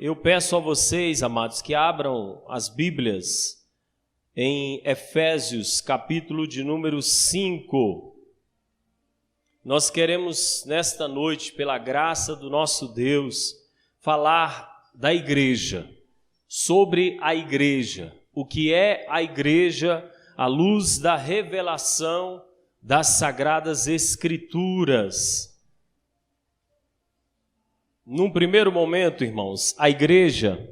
Eu peço a vocês, amados, que abram as Bíblias em Efésios, capítulo de número 5. Nós queremos, nesta noite, pela graça do nosso Deus, falar da igreja, sobre a igreja. O que é a igreja à luz da revelação das Sagradas Escrituras. Num primeiro momento, irmãos, a igreja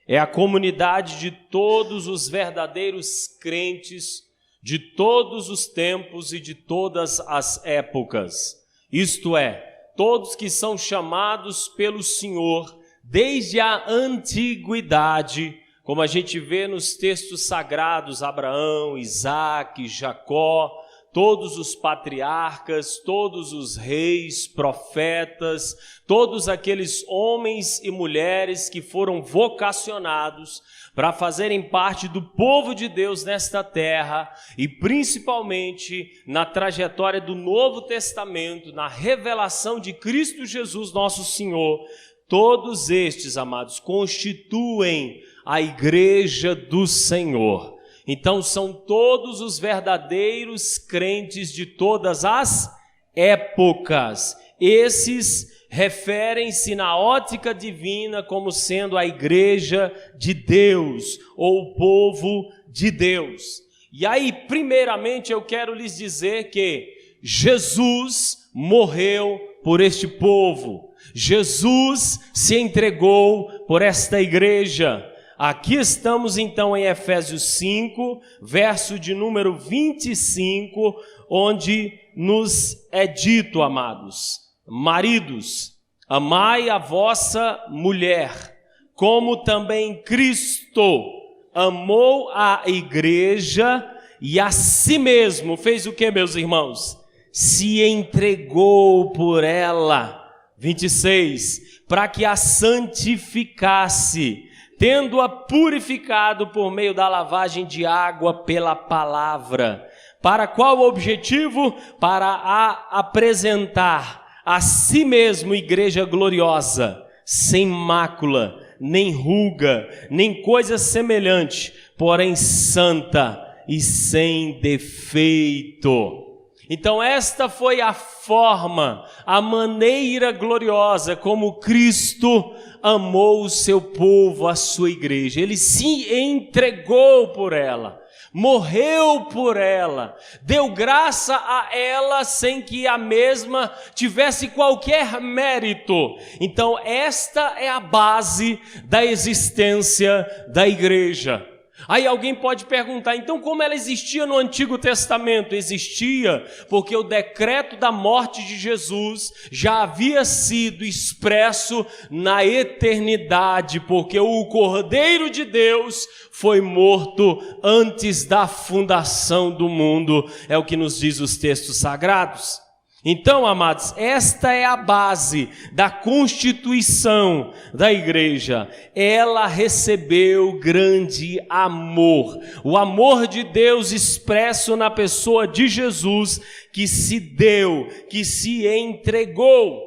é a comunidade de todos os verdadeiros crentes de todos os tempos e de todas as épocas. Isto é, todos que são chamados pelo Senhor desde a antiguidade, como a gente vê nos textos sagrados, Abraão, Isaque, Jacó, todos os patriarcas, todos os reis, profetas, todos aqueles homens e mulheres que foram vocacionados para fazerem parte do povo de Deus nesta terra e principalmente na trajetória do Novo Testamento, na revelação de Cristo Jesus, nosso Senhor. Todos estes, amados, constituem a igreja do Senhor. Então são todos os verdadeiros crentes de todas as épocas. Esses referem-se na ótica divina como sendo a igreja de Deus, ou o povo de Deus. E aí, primeiramente, eu quero lhes dizer que Jesus morreu por este povo. Jesus se entregou por esta igreja. Aqui estamos então em Efésios 5, verso de número 25, onde nos é dito, amados: maridos, amai a vossa mulher, como também Cristo amou a igreja e a si mesmo fez o que, meus irmãos? Se entregou por ela. 26, para que a santificasse, tendo-a purificado por meio da lavagem de água pela palavra. Para qual objetivo? Para a apresentar a si mesmo igreja gloriosa, sem mácula, nem ruga, nem coisa semelhante, porém santa e sem defeito. Então esta foi a forma, a maneira gloriosa como Cristo amou o seu povo, a sua igreja. Ele se entregou por ela, morreu por ela, deu graça a ela sem que a mesma tivesse qualquer mérito. Então esta é a base da existência da igreja. Aí alguém pode perguntar, então como ela existia no Antigo Testamento? Existia porque o decreto da morte de Jesus já havia sido expresso na eternidade, porque o Cordeiro de Deus foi morto antes da fundação do mundo, é o que nos diz os textos sagrados. Então, amados, esta é a base da constituição da igreja. Ela recebeu grande amor, o amor de Deus expresso na pessoa de Jesus, que se deu, que se entregou.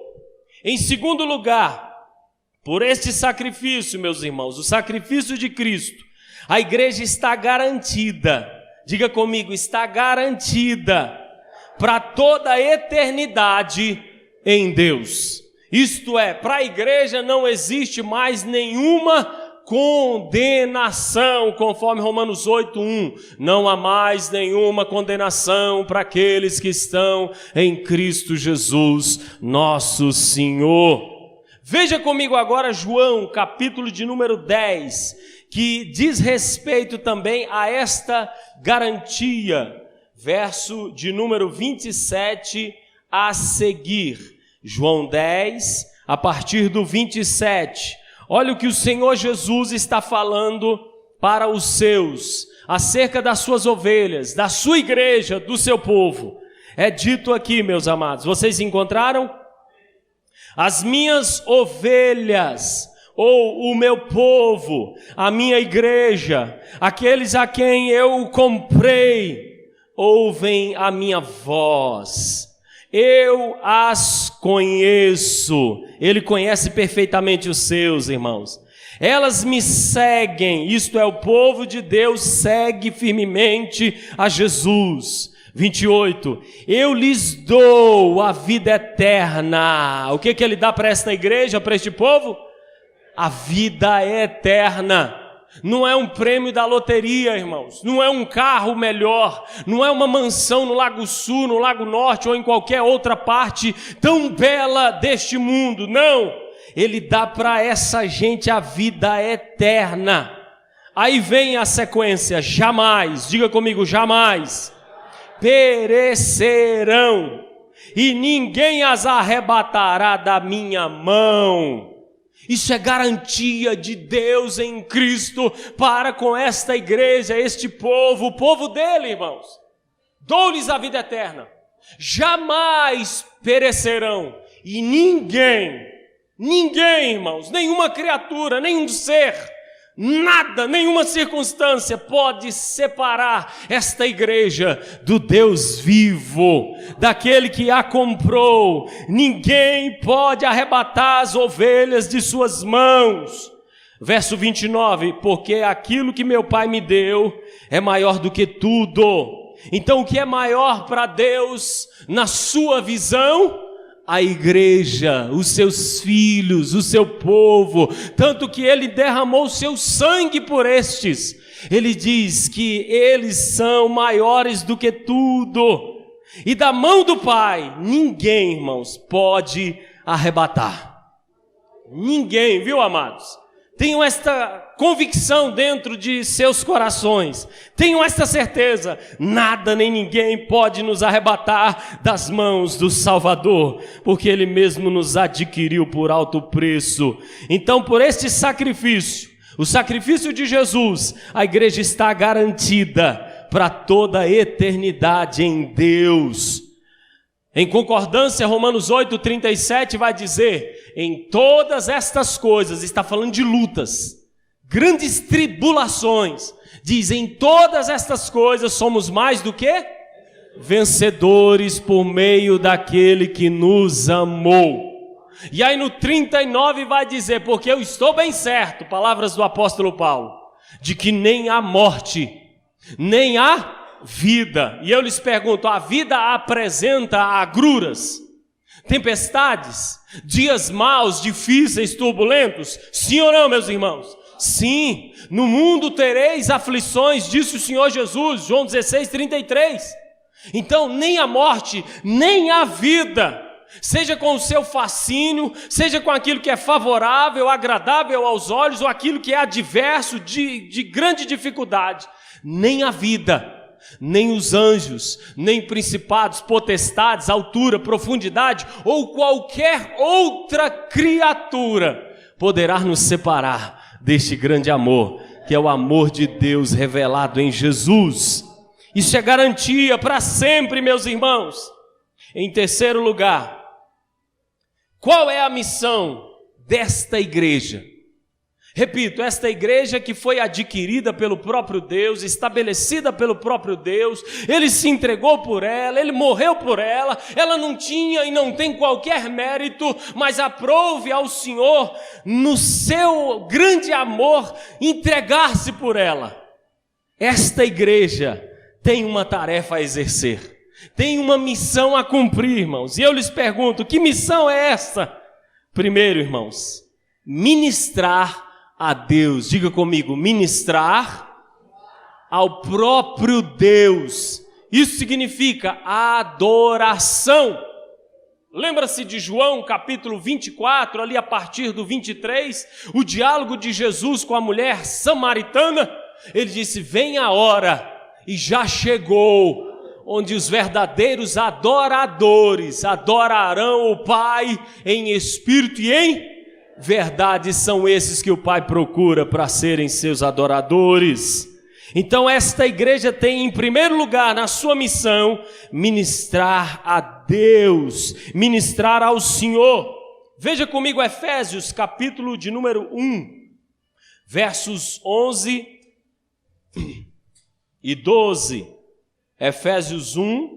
Em segundo lugar, por este sacrifício, meus irmãos, o sacrifício de Cristo, a igreja está garantida, diga comigo, está garantida para toda a eternidade em Deus. Isto é, para a igreja não existe mais nenhuma condenação, conforme Romanos 8:1. Não há mais nenhuma condenação para aqueles que estão em Cristo Jesus, nosso Senhor. Veja comigo agora João, capítulo de número 10, que diz respeito também a esta garantia. Verso de número 27 a seguir. João 10, a partir do 27. Olha o que o Senhor Jesus está falando para os seus, acerca das suas ovelhas, da sua igreja, do seu povo. É dito aqui, meus amados, vocês encontraram? As minhas ovelhas, ou o meu povo, a minha igreja, aqueles a quem eu comprei, ouvem a minha voz, eu as conheço. Ele conhece perfeitamente os seus, irmãos. Elas me seguem, isto é, o povo de Deus segue firmemente a Jesus. 28, eu lhes dou a vida eterna. O que ele dá para esta igreja, para este povo? A vida eterna. Não é um prêmio da loteria, irmãos, não é um carro melhor, não é uma mansão no Lago Sul, no Lago Norte ou em qualquer outra parte tão bela deste mundo, não. Ele dá para essa gente a vida eterna. Aí vem a sequência, jamais, diga comigo, jamais perecerão, e ninguém as arrebatará da minha mão. Isso é garantia de Deus em Cristo para com esta igreja, este povo, o povo dele, irmãos. Dou-lhes a vida eterna, jamais perecerão, e ninguém, irmãos, nenhuma criatura, nenhum ser, nada, nenhuma circunstância pode separar esta igreja do Deus vivo, daquele que a comprou. Ninguém pode arrebatar as ovelhas de suas mãos. Verso 29, porque aquilo que meu Pai me deu é maior do que tudo. Então o que é maior para Deus na sua visão? A igreja, os seus filhos, o seu povo, tanto que ele derramou seu sangue por estes. Ele diz que eles são maiores do que tudo, e da mão do Pai ninguém, irmãos, pode arrebatar. Ninguém, viu, amados? Tenham esta convicção dentro de seus corações, tenham esta certeza, nada nem ninguém pode nos arrebatar das mãos do Salvador, porque Ele mesmo nos adquiriu por alto preço. Então, por este sacrifício, o sacrifício de Jesus, a igreja está garantida para toda a eternidade em Deus. Em concordância, Romanos 8:37 vai dizer: em todas estas coisas, está falando de lutas, grandes tribulações, diz, em todas estas coisas somos mais do que vencedores por meio daquele que nos amou. E aí no 39 vai dizer, porque eu estou bem certo, palavras do apóstolo Paulo, de que nem a morte, nem a vida. E eu lhes pergunto, a vida apresenta agruras, tempestades, dias maus, difíceis, turbulentos? Sim ou não, meus irmãos? Sim, no mundo tereis aflições, disse o Senhor Jesus, João 16:33. Então nem a morte, nem a vida, seja com o seu fascínio, seja com aquilo que é favorável, agradável aos olhos, ou aquilo que é adverso, de grande dificuldade, nem a vida, nem os anjos, nem principados, potestades, altura, profundidade, ou qualquer outra criatura poderá nos separar deste grande amor, que é o amor de Deus revelado em Jesus. Isso é garantia para sempre, meus irmãos. Em terceiro lugar, qual é a missão desta igreja? Repito, esta igreja que foi adquirida pelo próprio Deus, estabelecida pelo próprio Deus, Ele se entregou por ela, Ele morreu por ela, ela não tinha e não tem qualquer mérito, mas aprove ao Senhor, no seu grande amor, entregar-se por ela. Esta igreja tem uma tarefa a exercer, tem uma missão a cumprir, irmãos, e eu lhes pergunto, que missão é essa? Primeiro, irmãos, ministrar a Deus. Diga comigo, ministrar ao próprio Deus. Isso significa adoração. Lembra-se de João capítulo 24, ali a partir do 23, o diálogo de Jesus com a mulher samaritana? Ele disse, vem a hora, e já chegou, onde os verdadeiros adoradores adorarão o Pai em espírito e em verdade. São esses que o Pai procura para serem seus adoradores. Então esta igreja tem em primeiro lugar na sua missão ministrar a Deus, ministrar ao Senhor. Veja comigo Efésios capítulo de número 1, versos 11 e 12. Efésios 1,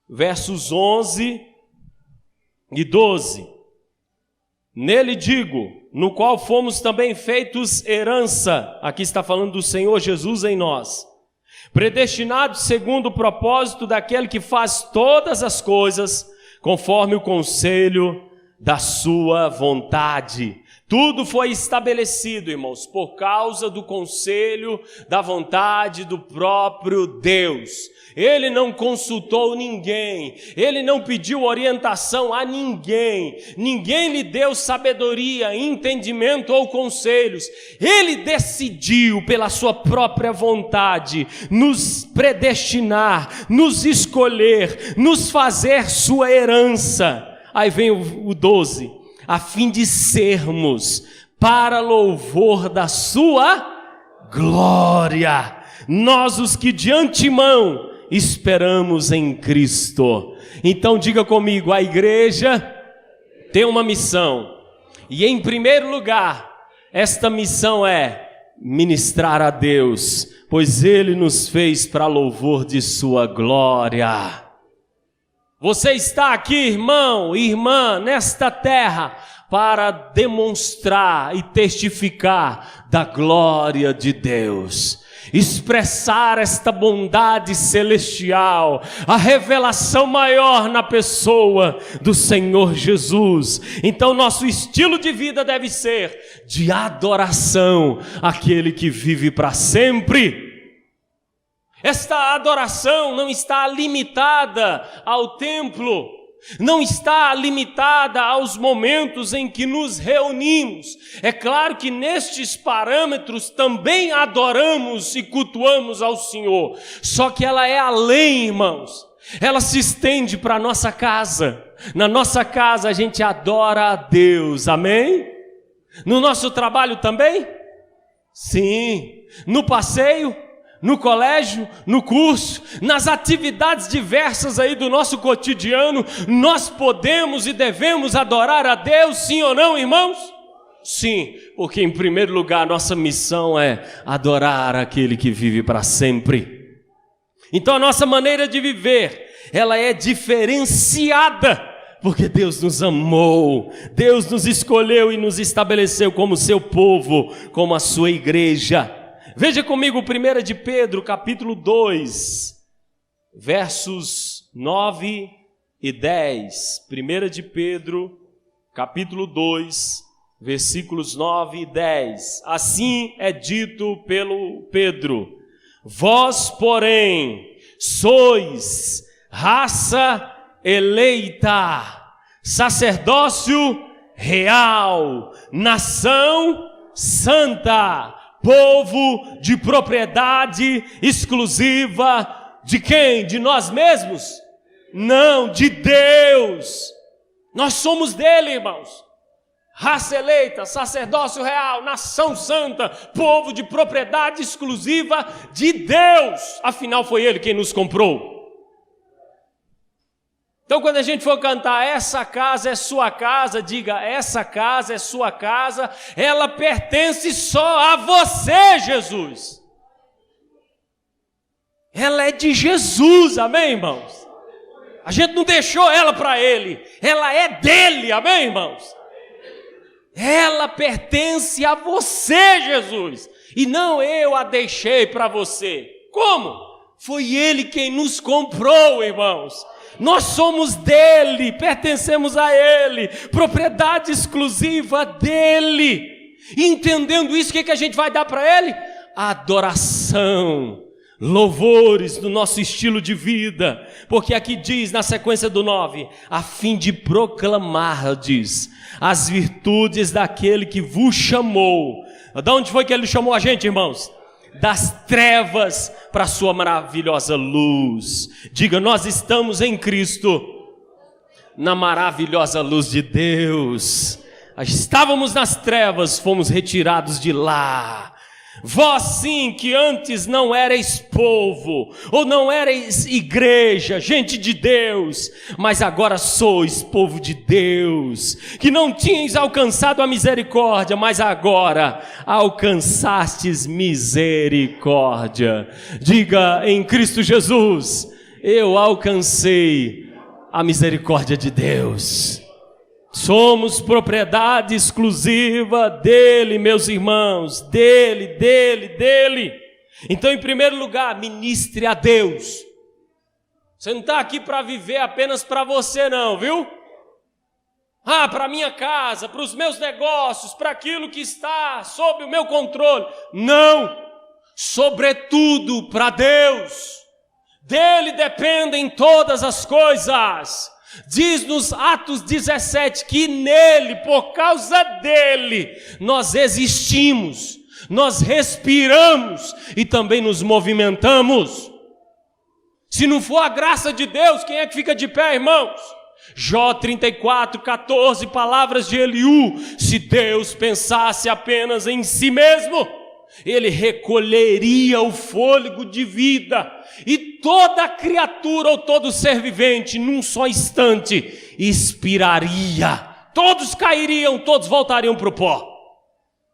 versos 11 e 12. Nele digo, no qual fomos também feitos herança, aqui está falando do Senhor Jesus em nós, predestinados segundo o propósito daquele que faz todas as coisas, conforme o conselho da sua vontade. Tudo foi estabelecido, irmãos, por causa do conselho da vontade do próprio Deus. Ele não consultou ninguém, ele não pediu orientação a ninguém, ninguém lhe deu sabedoria, entendimento ou conselhos. Ele decidiu pela sua própria vontade nos predestinar, nos escolher, nos fazer sua herança. Aí vem o 12, a fim de sermos para louvor da sua glória, nós os que de antemão esperamos em Cristo. Então diga comigo, a igreja tem uma missão, e em primeiro lugar, esta missão é ministrar a Deus, pois Ele nos fez para louvor de sua glória. Você está aqui, irmão e irmã, nesta terra, para demonstrar e testificar da glória de Deus, expressar esta bondade celestial, a revelação maior na pessoa do Senhor Jesus. Então nosso estilo de vida deve ser de adoração àquele que vive para sempre. Esta adoração não está limitada ao templo, não está limitada aos momentos em que nos reunimos. É claro que nestes parâmetros também adoramos e cultuamos ao Senhor, só que ela é além, irmãos. Ela se estende para a nossa casa. Na nossa casa a gente adora a Deus, amém? No nosso trabalho também? Sim. No passeio? No colégio, no curso, nas atividades diversas aí do nosso cotidiano, nós podemos e devemos adorar a Deus, sim ou não, irmãos? Sim, porque em primeiro lugar nossa missão é adorar aquele que vive para sempre. Então a nossa maneira de viver, ela é diferenciada, porque Deus nos amou, Deus nos escolheu e nos estabeleceu como seu povo, como a sua igreja. Veja comigo 1 de Pedro, capítulo 2, versos 9 e 10. 1 de Pedro, capítulo 2, versículos 9 e 10. Assim é dito pelo Pedro: vós, porém, sois raça eleita, sacerdócio real, nação santa, povo de propriedade exclusiva, de quem? De nós mesmos? Não, de Deus. Nós somos dele, irmãos. Raça eleita, sacerdócio real, nação santa, povo de propriedade exclusiva de Deus. Afinal foi ele quem nos comprou. Então quando a gente for cantar essa casa é sua casa, diga, essa casa é sua casa, ela pertence só a você, Jesus. Ela é de Jesus, amém, irmãos? A gente não deixou ela para ele, ela é dele, amém, irmãos? Ela pertence a você, Jesus, e não eu a deixei para você. Como? Foi ele quem nos comprou, irmãos. Nós somos dele, pertencemos a ele, propriedade exclusiva dele. E entendendo isso, o que a gente vai dar para ele? Adoração, louvores do nosso estilo de vida, porque aqui diz na sequência do 9, a fim de proclamardes as virtudes daquele que vos chamou. De onde foi que ele chamou a gente, irmãos? Das trevas para a sua maravilhosa luz. Diga, nós estamos em Cristo, na maravilhosa luz de Deus. Estávamos nas trevas, fomos retirados de lá. Vós sim que antes não erais povo, ou não erais igreja, gente de Deus, mas agora sois povo de Deus, que não tinhais alcançado a misericórdia, mas agora alcançastes misericórdia. Diga, em Cristo Jesus, eu alcancei a misericórdia de Deus. Somos propriedade exclusiva dele, meus irmãos, dele. Então, em primeiro lugar, ministre a Deus. Você não está aqui para viver apenas para você não, viu? Para minha casa, para os meus negócios, para aquilo que está sob o meu controle. Não, sobretudo para Deus. Dele dependem todas as coisas. Diz-nos Atos 17 que nele, por causa dele, nós existimos, nós respiramos e também nos movimentamos. Se não for a graça de Deus, quem é que fica de pé, irmãos? Jó 34:14, palavras de Eliú: se Deus pensasse apenas em si mesmo, ele recolheria o fôlego de vida, e toda criatura ou todo ser vivente, num só instante, expiraria. Todos cairiam, todos voltariam para o pó.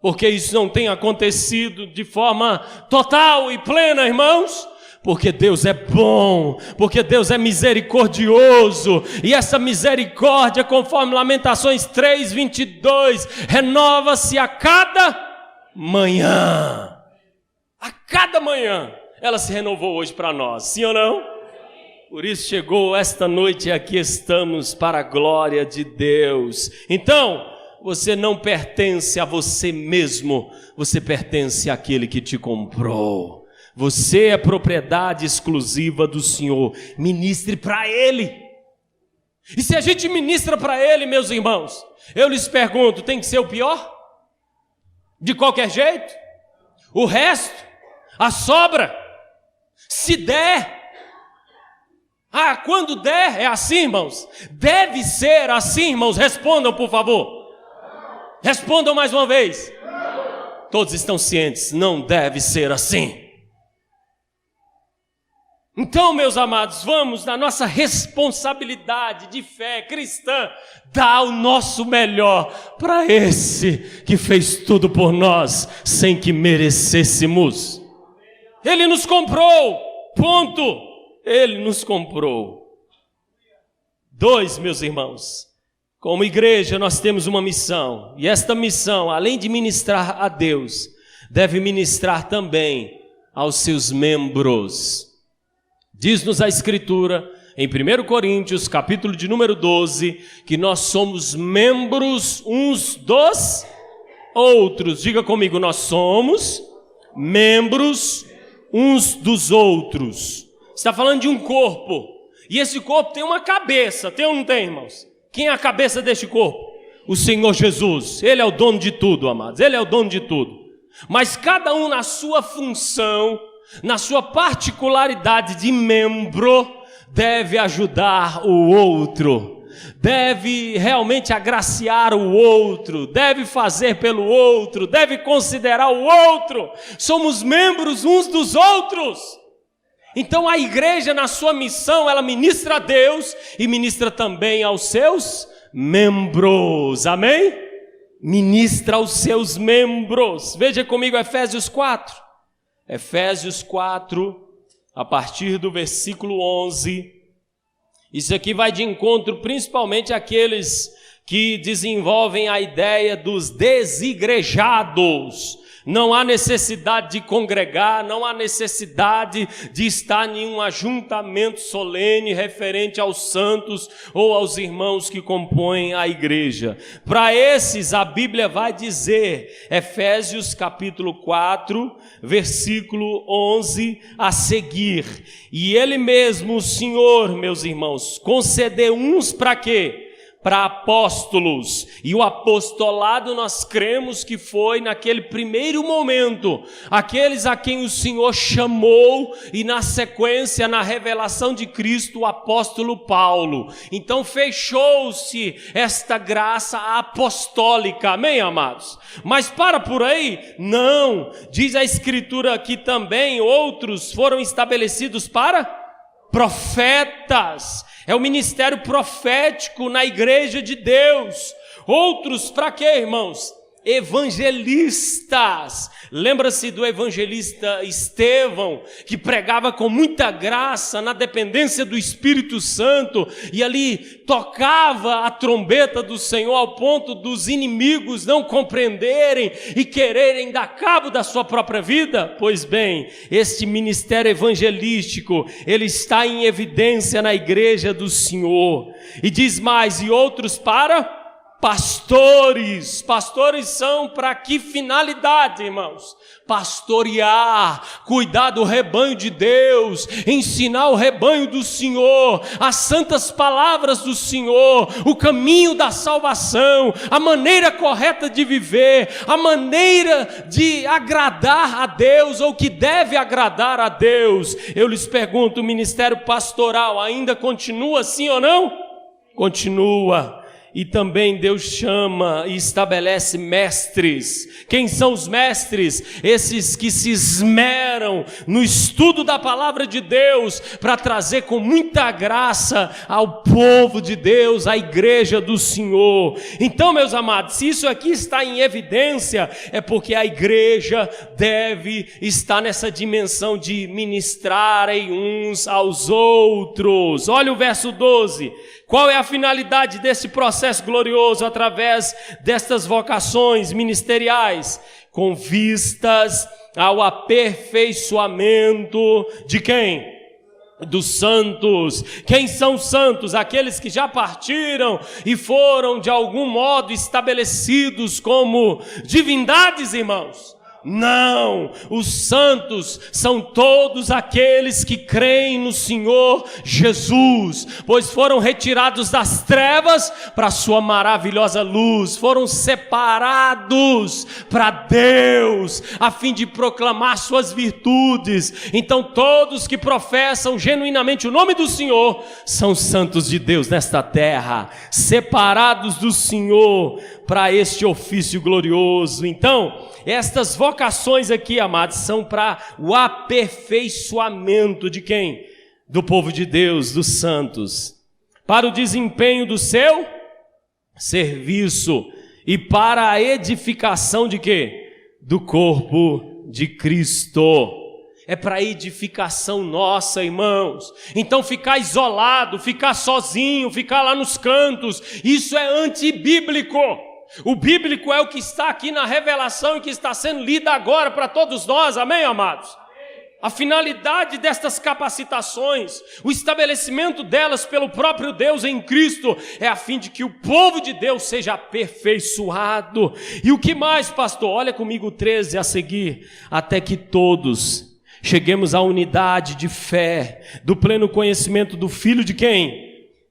Porque isso não tem acontecido de forma total e plena, irmãos? Porque Deus é bom, porque Deus é misericordioso, e essa misericórdia, conforme Lamentações 3:22, renova-se a cada manhã. A cada manhã ela se renovou hoje para nós, sim ou não? Por isso chegou esta noite e aqui estamos para a glória de Deus. Então, você não pertence a você mesmo, você pertence àquele que te comprou. Você é propriedade exclusiva do Senhor. Ministre para Ele. E se a gente ministra para Ele, meus irmãos, eu lhes pergunto, tem que ser o pior? De qualquer jeito? O resto? A sobra? Se der? Quando der, é assim, irmãos? Deve ser assim, irmãos? Respondam, por favor. Respondam mais uma vez. Todos estão cientes, não deve ser assim. Então, meus amados, vamos, na nossa responsabilidade de fé cristã, dar o nosso melhor para esse que fez tudo por nós, sem que merecêssemos. Ele nos comprou, ponto. Ele nos comprou. 2, meus irmãos, como igreja nós temos uma missão, e esta missão, além de ministrar a Deus, deve ministrar também aos seus membros. Diz-nos a Escritura, em 1 Coríntios, capítulo de número 12, que nós somos membros uns dos outros. Diga comigo, nós somos membros uns dos outros. Está falando de um corpo, e esse corpo tem uma cabeça, tem ou não tem, irmãos? Quem é a cabeça deste corpo? O Senhor Jesus. Ele é o dono de tudo, amados, Ele é o dono de tudo. Mas cada um na sua função, na sua particularidade de membro, deve ajudar o outro, deve realmente agraciar o outro, deve fazer pelo outro, deve considerar o outro. Somos membros uns dos outros. Então a igreja, na sua missão, ela ministra a Deus e ministra também aos seus membros, amém? Ministra aos seus membros. Veja comigo Efésios 4. Efésios 4, a partir do versículo 11, isso aqui vai de encontro principalmente àqueles que desenvolvem a ideia dos desigrejados. Não há necessidade de congregar, não há necessidade de estar em um ajuntamento solene referente aos santos ou aos irmãos que compõem a igreja. Para esses a Bíblia vai dizer, Efésios capítulo 4, versículo 11 a seguir: e Ele mesmo, o Senhor, meus irmãos, concedeu uns para quê? Para apóstolos, e o apostolado nós cremos que foi naquele primeiro momento, aqueles a quem o Senhor chamou, e na sequência, na revelação de Cristo, o apóstolo Paulo. Então fechou-se esta graça apostólica, amém, amados? Mas para por aí? Não, diz a Escritura que também outros foram estabelecidos para profetas. É o ministério profético na igreja de Deus. Outros para quê, irmãos? evangelistas. Lembra-se do evangelista Estevão, que pregava com muita graça, na dependência do Espírito Santo, e ali tocava a trombeta do Senhor ao ponto dos inimigos não compreenderem e quererem dar cabo da sua própria vida? Pois bem, este ministério evangelístico, ele está em evidência na igreja do Senhor. E diz mais, e outros para pastores. Pastores são para que finalidade, irmãos? Pastorear, cuidar do rebanho de Deus, ensinar o rebanho do Senhor, as santas palavras do Senhor, o caminho da salvação, a maneira correta de viver, a maneira de agradar a Deus, ou que deve agradar a Deus. Eu lhes pergunto, o ministério pastoral ainda continua assim ou não? Continua. E também Deus chama e estabelece mestres. Quem são os mestres? Esses que se esmeram no estudo da palavra de Deus, para trazer com muita graça ao povo de Deus, à igreja do Senhor. Então, meus amados, se isso aqui está em evidência, é porque a igreja deve estar nessa dimensão de ministrarem uns aos outros. Olha o verso 12. Qual é a finalidade desse processo glorioso através destas vocações ministeriais? Com vistas ao aperfeiçoamento de quem? Dos santos. Quem são os santos? Aqueles que já partiram e foram de algum modo estabelecidos como divindades, irmãos. Não, os santos são todos aqueles que creem no Senhor Jesus, pois foram retirados das trevas para a sua maravilhosa luz, foram separados para Deus, a fim de proclamar suas virtudes. Então todos que professam genuinamente o nome do Senhor são santos de Deus nesta terra, separados do Senhor para este ofício glorioso. Então, estas vocações aqui, amados, são para o aperfeiçoamento de quem? Do povo de Deus, dos santos, para o desempenho do seu serviço e para a edificação de quê? Do corpo de Cristo. É para a edificação nossa, irmãos. Então ficar isolado, ficar sozinho, ficar lá nos cantos, isso é antibíblico. O bíblico é o que está aqui na revelação e que está sendo lida agora para todos nós, amém, amados? A finalidade destas capacitações, o estabelecimento delas pelo próprio Deus em Cristo, é a fim de que o povo de Deus seja aperfeiçoado. E o que mais, pastor? Olha comigo o 13 a seguir. Até que todos cheguemos à unidade de fé, do pleno conhecimento do Filho de quem?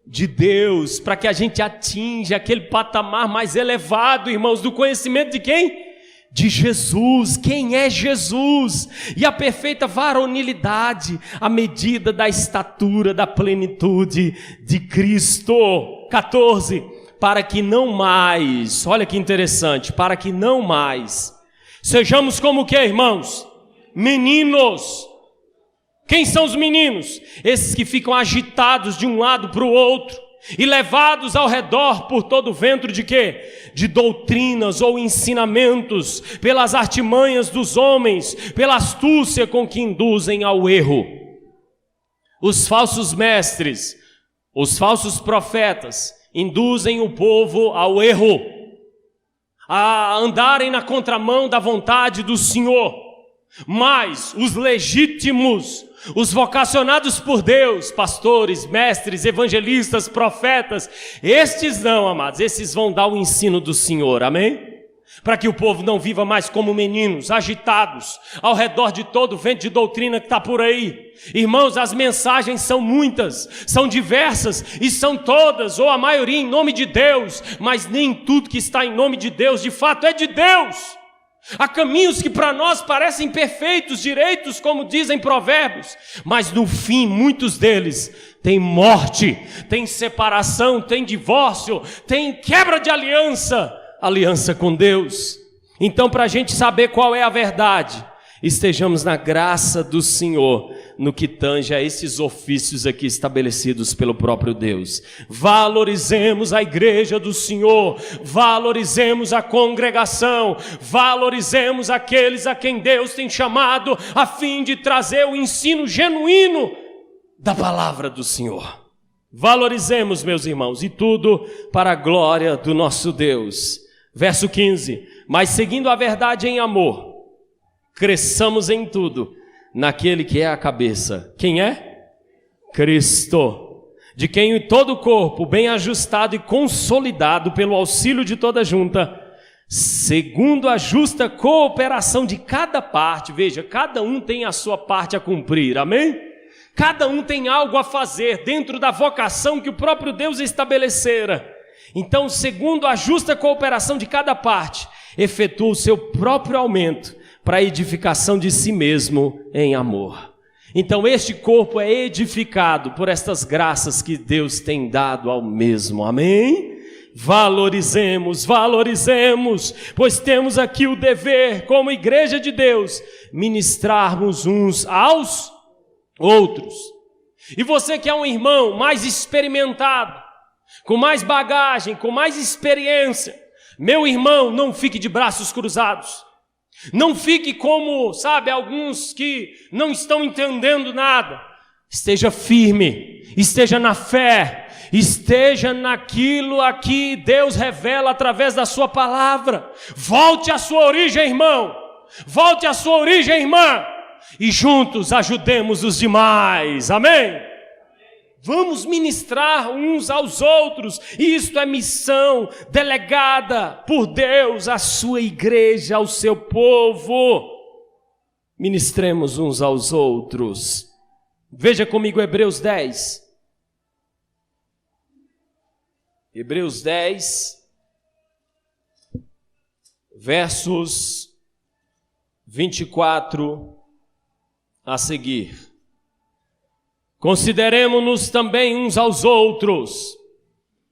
De Deus, para que a gente atinja aquele patamar mais elevado, irmãos, do conhecimento de quem? De Jesus. Quem é Jesus? E a perfeita varonilidade, a medida da estatura, da plenitude de Cristo. 14, para que não mais, olha que interessante, para que não mais sejamos como o que, irmãos? Meninos. Quem são os meninos? Esses que ficam agitados de um lado para o outro e levados ao redor por todo o vento de quê? De doutrinas ou ensinamentos, pelas artimanhas dos homens, pela astúcia com que induzem ao erro. Os falsos mestres, os falsos profetas, induzem o povo ao erro, a andarem na contramão da vontade do Senhor. Mas os legítimos, os vocacionados por Deus, pastores, mestres, evangelistas, profetas, estes não, amados, esses vão dar o ensino do Senhor, amém? Para que o povo não viva mais como meninos, agitados, ao redor de todo o vento de doutrina que está por aí. Irmãos, as mensagens são muitas, são diversas, e são todas, ou a maioria, em nome de Deus, mas nem tudo que está em nome de Deus, de fato, é de Deus. Há caminhos que para nós parecem perfeitos, direitos, como dizem provérbios, mas no fim, muitos deles têm morte, têm separação, têm divórcio, têm quebra de aliança com Deus. Então, para a gente saber qual é a verdade, estejamos na graça do Senhor no que tange a esses ofícios aqui estabelecidos pelo próprio Deus. Valorizemos a igreja do Senhor, valorizemos a congregação, valorizemos aqueles a quem Deus tem chamado a fim de trazer o ensino genuíno da palavra do Senhor. Valorizemos, meus irmãos, e tudo para a glória do nosso Deus. Verso 15: mas seguindo a verdade em amor, cresçamos em tudo naquele que é a cabeça. Quem é? Cristo, de quem todo o corpo, bem ajustado e consolidado pelo auxílio de toda junta, segundo a justa cooperação de cada parte. Veja, cada um tem a sua parte a cumprir, amém? Cada um tem algo a fazer dentro da vocação que o próprio Deus estabelecera. Então, segundo a justa cooperação de cada parte, efetua o seu próprio aumento para a edificação de si mesmo em amor. Então, este corpo é edificado por estas graças que Deus tem dado ao mesmo, amém? Valorizemos, pois temos aqui o dever, como igreja de Deus, ministrarmos uns aos outros. E você que é um irmão mais experimentado, com mais bagagem, com mais experiência, meu irmão, não fique de braços cruzados. Não fique como, alguns que não estão entendendo nada. Esteja firme, esteja na fé, esteja naquilo a que Deus revela através da sua palavra. Volte à sua origem, irmão. Volte à sua origem, irmã. E juntos ajudemos os demais, amém? Vamos ministrar uns aos outros. Isto é missão delegada por Deus à sua igreja, ao seu povo. Ministremos uns aos outros. Veja comigo Hebreus 10. Hebreus 10, versos 24 a seguir. Consideremos-nos também uns aos outros.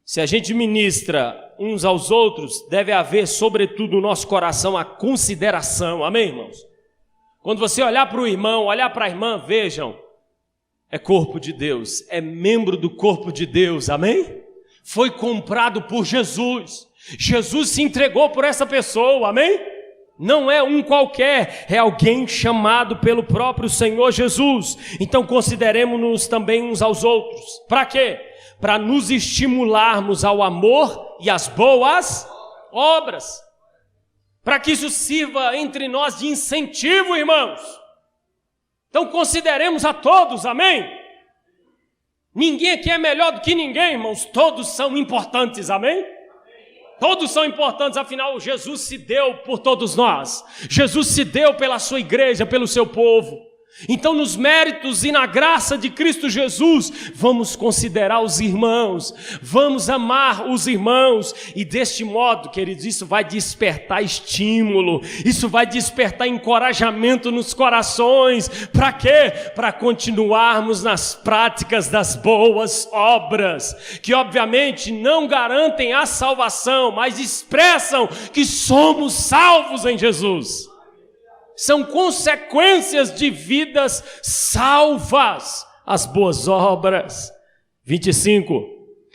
Se a gente ministra uns aos outros, deve haver sobretudo no nosso coração a consideração, amém, irmãos? Quando você olhar para o irmão, olhar para a irmã, vejam, é corpo de Deus, é membro do corpo de Deus, amém? Foi comprado por Jesus, Jesus se entregou por essa pessoa, amém? Não é um qualquer, é alguém chamado pelo próprio Senhor Jesus. Então consideremos-nos também uns aos outros. Para quê? Para nos estimularmos ao amor e às boas obras. Para que isso sirva entre nós de incentivo, irmãos. Então consideremos a todos, amém? Ninguém aqui é melhor do que ninguém, irmãos. Todos são importantes, amém? Todos são importantes, afinal Jesus se deu por todos nós. Jesus se deu pela sua igreja, pelo seu povo. Então nos méritos e na graça de Cristo Jesus, vamos considerar os irmãos, vamos amar os irmãos. E deste modo, queridos, isso vai despertar estímulo, isso vai despertar encorajamento nos corações. Para quê? Para continuarmos nas práticas das boas obras, que obviamente não garantem a salvação, mas expressam que somos salvos em Jesus. São consequências de vidas salvas, as boas obras. 25.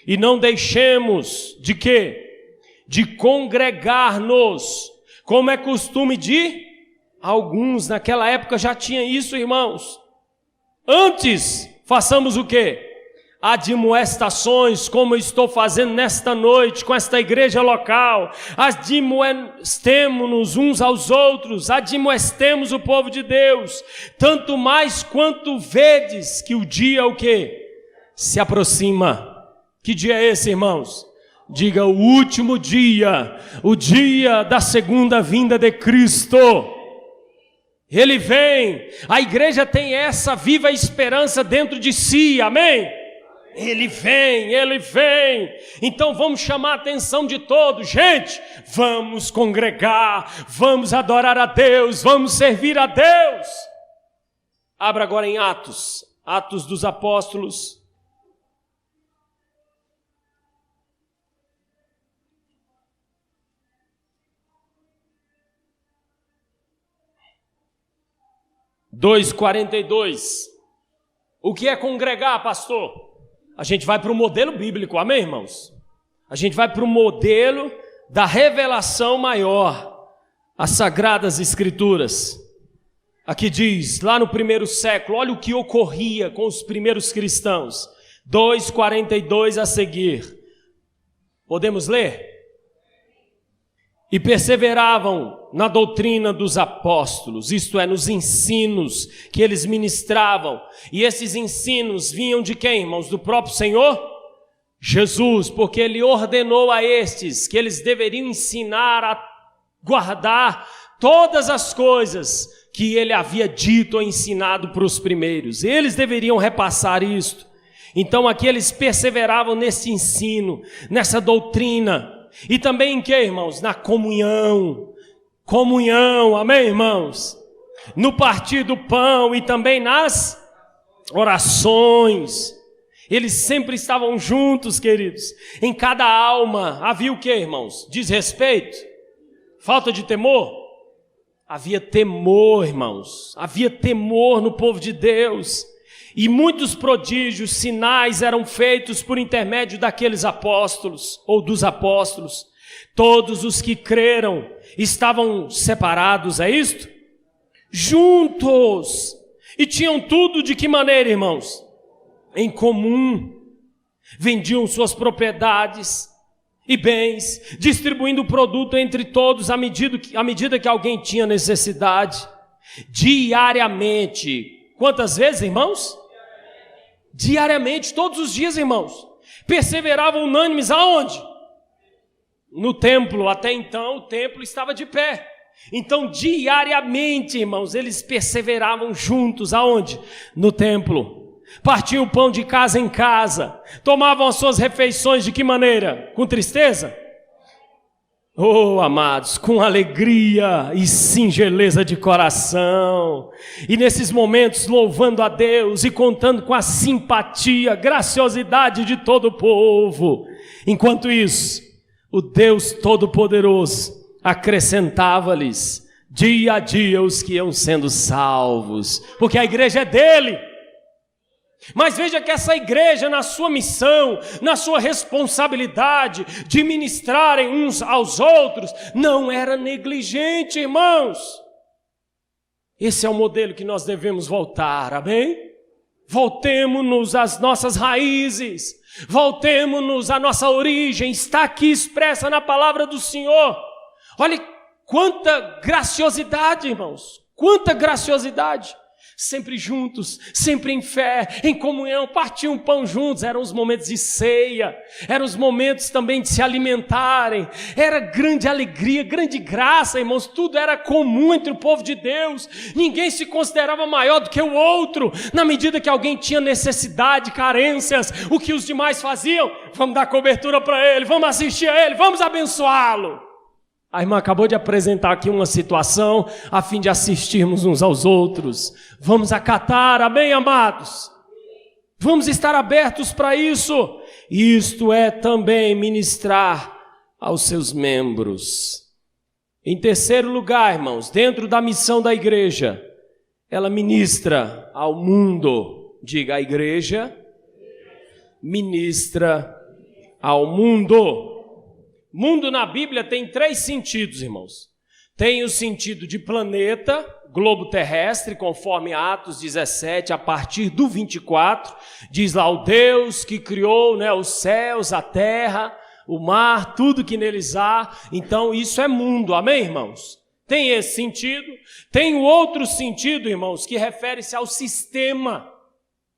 E não deixemos de quê? De congregar-nos, como é costume de alguns. Naquela época já tinha isso, irmãos. Antes, façamos o quê? Admoestações, como eu estou fazendo nesta noite com esta igreja local. Admoestemo-nos uns aos outros, admoestemos o povo de Deus, tanto mais quanto vedes que o dia o quê? Se aproxima. Que dia é esse, irmãos? Diga, o último dia, o dia da segunda vinda de Cristo. Ele vem, a igreja tem essa viva esperança dentro de si, amém? Ele vem, Ele vem. Então vamos chamar a atenção de todos. Gente, vamos congregar, vamos adorar a Deus, vamos servir a Deus. Abra agora em Atos, Atos dos Apóstolos. 2:42. O que é congregar, pastor? A gente vai para o modelo bíblico, amém, irmãos? A gente vai para o modelo da revelação maior, as Sagradas Escrituras. Aqui diz, lá no primeiro século, olha o que ocorria com os primeiros cristãos. 2:42 a seguir. Podemos ler? E perseveravam na doutrina dos apóstolos, isto é, nos ensinos que eles ministravam. E esses ensinos vinham de quem, irmãos? Do próprio Senhor Jesus, porque Ele ordenou a estes que eles deveriam ensinar a guardar todas as coisas que Ele havia dito ou ensinado para os primeiros. Eles deveriam repassar isto. Então aqui eles perseveravam nesse ensino, nessa doutrina. E também em que, irmãos? Na comunhão. Comunhão, amém, irmãos? No partir do pão e também nas orações. Eles sempre estavam juntos, queridos. Em cada alma havia o que, irmãos? Desrespeito? Falta de temor? Havia temor, irmãos. Havia temor no povo de Deus. E muitos prodígios, sinais eram feitos por intermédio daqueles apóstolos, ou dos apóstolos. Todos os que creram estavam separados, é isto? Juntos. E tinham tudo de que maneira, irmãos? Em comum. Vendiam suas propriedades e bens, distribuindo o produto entre todos à medida que alguém tinha necessidade. Diariamente. Quantas vezes, irmãos? Diariamente, todos os dias, irmãos. Perseveravam unânimes aonde? No templo. Até então o templo estava de pé. Então diariamente, irmãos, eles perseveravam juntos aonde? No templo. Partiam o pão de casa em casa. Tomavam as suas refeições de que maneira? Com tristeza? Oh, amados, com alegria e singeleza de coração, e nesses momentos louvando a Deus e contando com a simpatia, graciosidade de todo o povo. Enquanto isso, o Deus Todo-Poderoso acrescentava-lhes dia a dia os que iam sendo salvos, porque a igreja é dele. Mas veja que essa igreja, na sua missão, na sua responsabilidade de ministrarem uns aos outros, não era negligente, irmãos. Esse é o modelo que nós devemos voltar, amém? Voltemo-nos às nossas raízes, voltemo-nos à nossa origem, está aqui expressa na palavra do Senhor. Olha quanta graciosidade, irmãos, quanta graciosidade. Sempre juntos, sempre em fé, em comunhão, partiam pão juntos, eram os momentos de ceia, eram os momentos também de se alimentarem, era grande alegria, grande graça, irmãos, tudo era comum entre o povo de Deus, ninguém se considerava maior do que o outro, na medida que alguém tinha necessidade, carências, o que os demais faziam? Vamos dar cobertura para ele, vamos assistir a ele, vamos abençoá-lo. A irmã acabou de apresentar aqui uma situação a fim de assistirmos uns aos outros. Vamos acatar, amém, amados? Vamos estar abertos para isso. Isto é também ministrar aos seus membros. Em terceiro lugar, irmãos, dentro da missão da igreja, ela ministra ao mundo. Diga, a igreja ministra ao mundo. Mundo na Bíblia tem 3 sentidos, irmãos. Tem o sentido de planeta, globo terrestre, conforme Atos 17, a partir do 24, diz lá o Deus que criou, né, os céus, a terra, o mar, tudo que neles há. Então isso é mundo, amém, irmãos? Tem esse sentido. Tem o outro sentido, irmãos, que refere-se ao sistema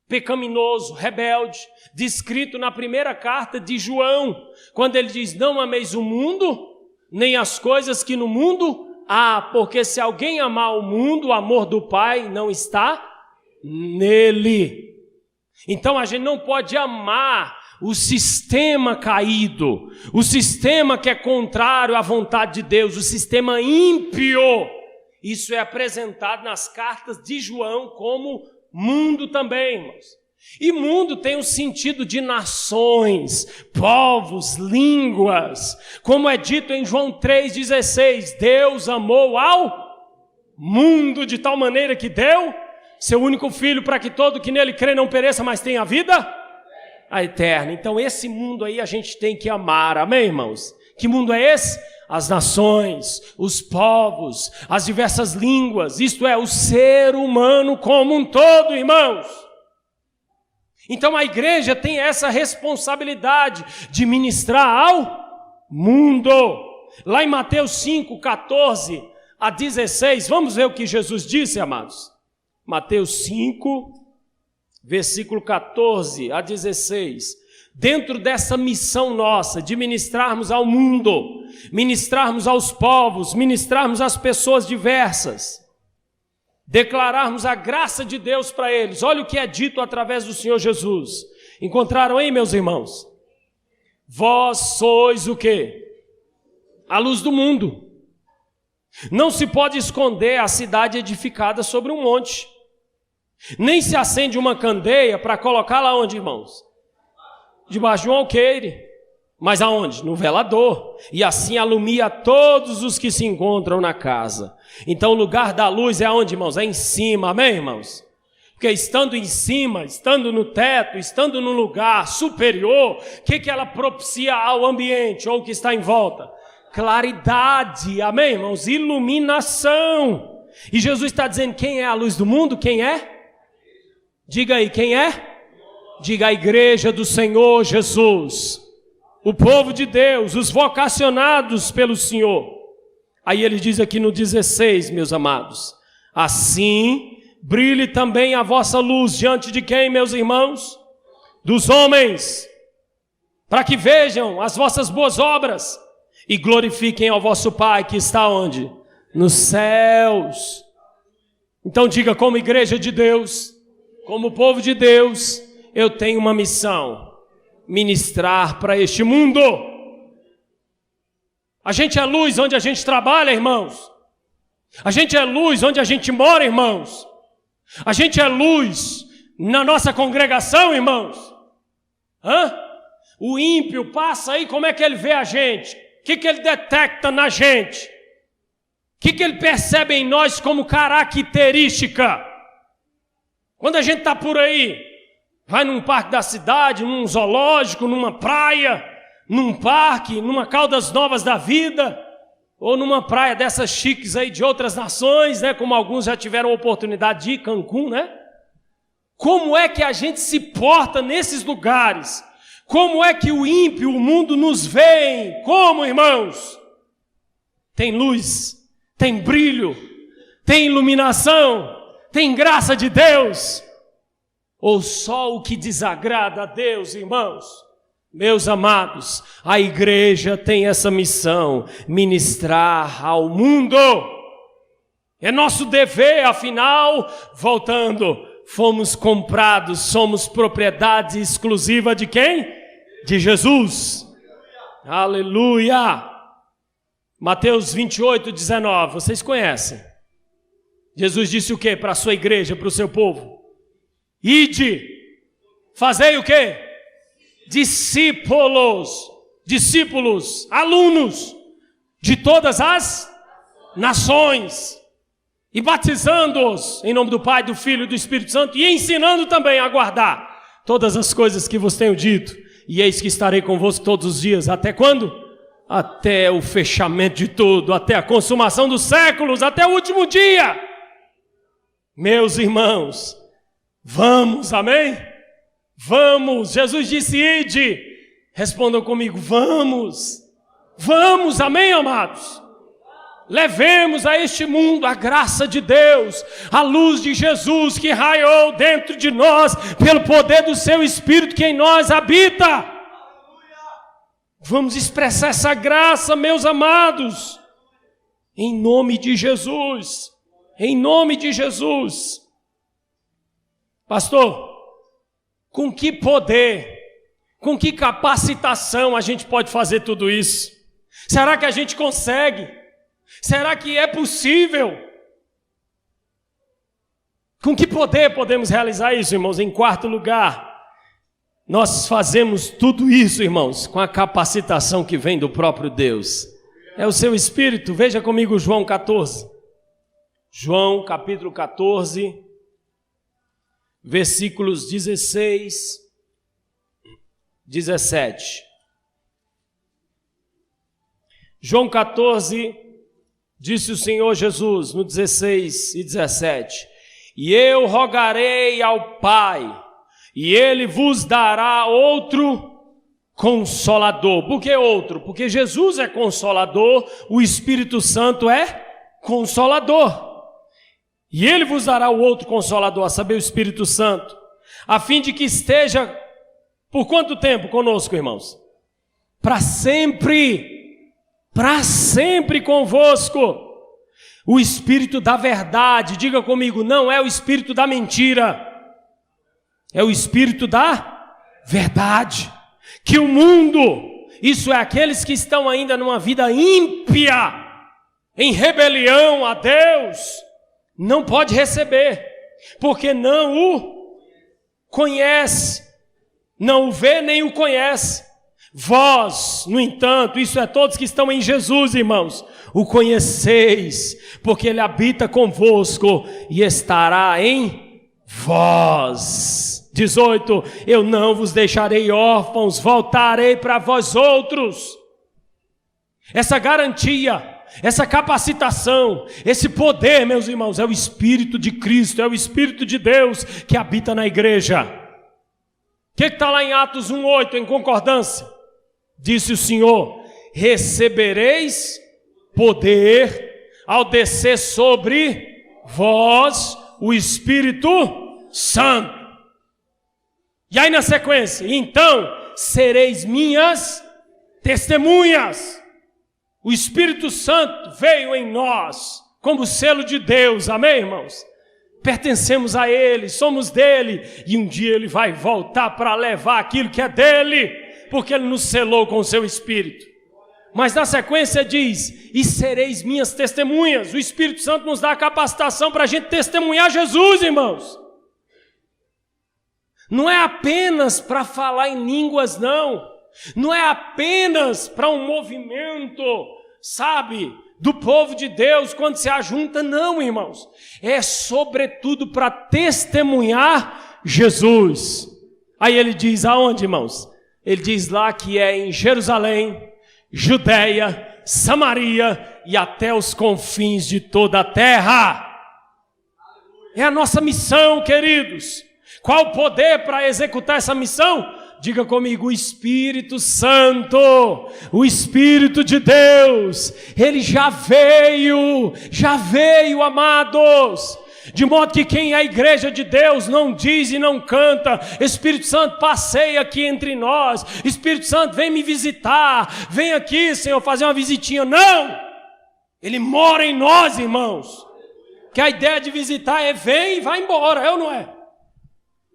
pecaminoso, rebelde, descrito na primeira carta de João, quando ele diz, não ameis o mundo, nem as coisas que no mundo há, porque se alguém amar o mundo, o amor do Pai não está nele. Então a gente não pode amar o sistema caído, o sistema que é contrário à vontade de Deus, o sistema ímpio. Isso é apresentado nas cartas de João como mundo também, irmãos. E mundo tem o sentido de nações, povos, línguas. Como é dito em João 3,16, Deus amou ao mundo de tal maneira que deu Seu único Filho, para que todo que nele crê não pereça, mas tenha a vida a eterna. Então esse mundo aí a gente tem que amar, amém, irmãos? Que mundo é esse? As nações, os povos, as diversas línguas, isto é, o ser humano como um todo, irmãos. Então a igreja tem essa responsabilidade de ministrar ao mundo. Lá em Mateus 5, 14 a 16, vamos ver o que Jesus disse, amados. Mateus 5, versículo 14 a 16. Dentro dessa missão nossa de ministrarmos ao mundo, ministrarmos aos povos, ministrarmos às pessoas diversas, declararmos a graça de Deus para eles. Olha o que é dito através do Senhor Jesus. Encontraram aí, meus irmãos? Vós sois o quê? A luz do mundo. Não se pode esconder a cidade edificada sobre um monte. Nem se acende uma candeia para colocá-la onde, irmãos? Debaixo de um alqueire. Mas aonde? No velador. E assim alumia todos os que se encontram na casa. Então o lugar da luz é aonde, irmãos? É em cima, amém, irmãos? Porque estando em cima, estando no teto, estando num lugar superior, o que ela propicia ao ambiente ou o que está em volta? Claridade, amém, irmãos? Iluminação. E Jesus está dizendo, quem é a luz do mundo? Quem é? Diga aí, quem é? Diga a igreja do Senhor Jesus, o povo de Deus, os vocacionados pelo Senhor. Aí ele diz aqui no 16, meus amados, assim brilhe também a vossa luz diante de quem, meus irmãos? Dos homens, para que vejam as vossas boas obras e glorifiquem ao vosso Pai que está onde? Nos céus. Então diga, como igreja de Deus, como povo de Deus, eu tenho uma missão, ministrar para este mundo. A gente é luz onde a gente trabalha, irmãos. A gente é luz onde a gente mora, irmãos. A gente é luz na nossa congregação, irmãos. O ímpio passa aí, como é que ele vê a gente? O que ele detecta na gente? O que ele percebe em nós como característica? Quando a gente está por aí, vai num parque da cidade, num zoológico, numa praia, num parque, numa Caldas Novas da vida, ou numa praia dessas chiques aí de outras nações, né? Como alguns já tiveram oportunidade de ir, Cancún, né? Como é que a gente se porta nesses lugares? Como é que o ímpio, o mundo nos vê? Como, irmãos? Tem luz, tem brilho, tem iluminação, tem graça de Deus? Ou só o que desagrada a Deus, irmãos? Meus amados, a igreja tem essa missão, ministrar ao mundo. É nosso dever, afinal, voltando, fomos comprados, somos propriedade exclusiva de quem? De Jesus. Aleluia! Mateus 28, 19, vocês conhecem. Jesus disse o quê para a sua igreja, para o seu povo? Ide, fazei o quê? Discípulos, alunos de todas as nações, e batizando-os em nome do Pai, do Filho e do Espírito Santo, e ensinando também a guardar todas as coisas que vos tenho dito, e eis que estarei convosco todos os dias, até quando? Até o fechamento de tudo, até a consumação dos séculos, até o último dia. Meus irmãos, vamos, amém? Vamos, Jesus disse, ide. Respondam comigo, vamos, amém, amados? Levemos a este mundo a graça de Deus, a luz de Jesus que raiou dentro de nós, pelo poder do seu Espírito que em nós habita. Vamos expressar essa graça, meus amados, em nome de Jesus, em nome de Jesus. Pastor, com que poder, com que capacitação a gente pode fazer tudo isso? Será que a gente consegue? Será que é possível? Com que poder podemos realizar isso, irmãos? Em quarto lugar, nós fazemos tudo isso, irmãos, com a capacitação que vem do próprio Deus. É o seu Espírito. Veja comigo João 14. João capítulo 14, versículos 16, 17. João 14, disse o Senhor Jesus, no 16 e 17: e eu rogarei ao Pai, e Ele vos dará outro Consolador. Por que outro? Porque Jesus é Consolador, o Espírito Santo é Consolador. E Ele vos dará o outro Consolador, a saber, o Espírito Santo, a fim de que esteja, por quanto tempo conosco, irmãos? Para sempre convosco. O Espírito da verdade, diga comigo, não é o Espírito da mentira, é o Espírito da verdade. Que o mundo, isso é aqueles que estão ainda numa vida ímpia, em rebelião a Deus, não pode receber, porque não o conhece, não o vê nem o conhece. Vós, no entanto, isso é todos que estão em Jesus, irmãos, o conheceis, porque Ele habita convosco e estará em vós. 18, eu não vos deixarei órfãos, voltarei para vós outros. Essa garantia, essa capacitação, esse poder, meus irmãos, é o Espírito de Cristo, é o Espírito de Deus que habita na igreja. O que está lá em Atos 1:8, em concordância? Disse o Senhor: recebereis poder ao descer sobre vós o Espírito Santo. E aí na sequência, então sereis minhas testemunhas. O Espírito Santo veio em nós como selo de Deus, amém, irmãos? Pertencemos a Ele, somos dele, e um dia Ele vai voltar para levar aquilo que é dele, porque Ele nos selou com o seu Espírito. Mas na sequência diz, e sereis minhas testemunhas. O Espírito Santo nos dá a capacitação para a gente testemunhar Jesus, irmãos. Não é apenas para falar em línguas, não. Não é apenas para um movimento, sabe, do povo de Deus quando se ajunta, não, irmãos. É sobretudo para testemunhar Jesus. Aí ele diz aonde, irmãos? Ele diz lá que é em Jerusalém, Judeia, Samaria e até os confins de toda a terra. É a nossa missão, queridos. Qual o poder para executar essa missão? Diga comigo, o Espírito Santo, o Espírito de Deus, Ele já veio, amados. De modo que quem é a igreja de Deus não diz e não canta, Espírito Santo, passeia aqui entre nós, Espírito Santo, vem me visitar, vem aqui, Senhor, fazer uma visitinha. Não! Ele mora em nós, irmãos. Que a ideia de visitar é vem e vai embora, é ou não é?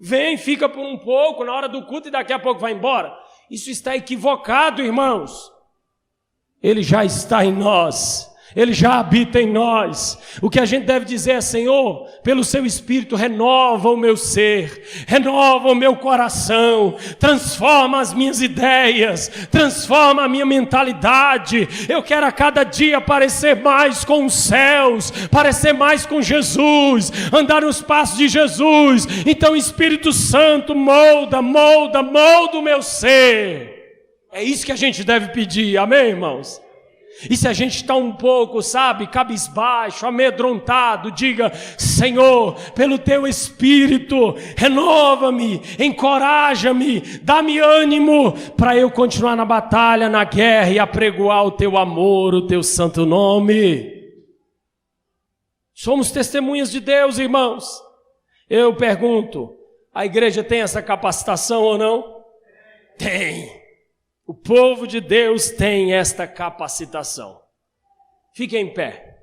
Vem, fica por um pouco, na hora do culto e daqui a pouco vai embora. Isso está equivocado, irmãos. Ele já está em nós. Ele já habita em nós. O que a gente deve dizer é: Senhor, pelo seu Espírito, renova o meu ser, renova o meu coração, transforma as minhas ideias, transforma a minha mentalidade. Eu quero a cada dia parecer mais com os céus, parecer mais com Jesus, andar nos passos de Jesus. Então, Espírito Santo, molda o meu ser. É isso que a gente deve pedir, amém, irmãos? E se a gente está um pouco, sabe, cabisbaixo, amedrontado, diga: Senhor, pelo teu Espírito, renova-me, encoraja-me, dá-me ânimo para eu continuar na batalha, na guerra e apregoar o teu amor, o teu santo nome. Somos testemunhas de Deus, irmãos. Eu pergunto, a igreja tem essa capacitação ou não? Tem. O povo de Deus tem esta capacitação. Fique em pé.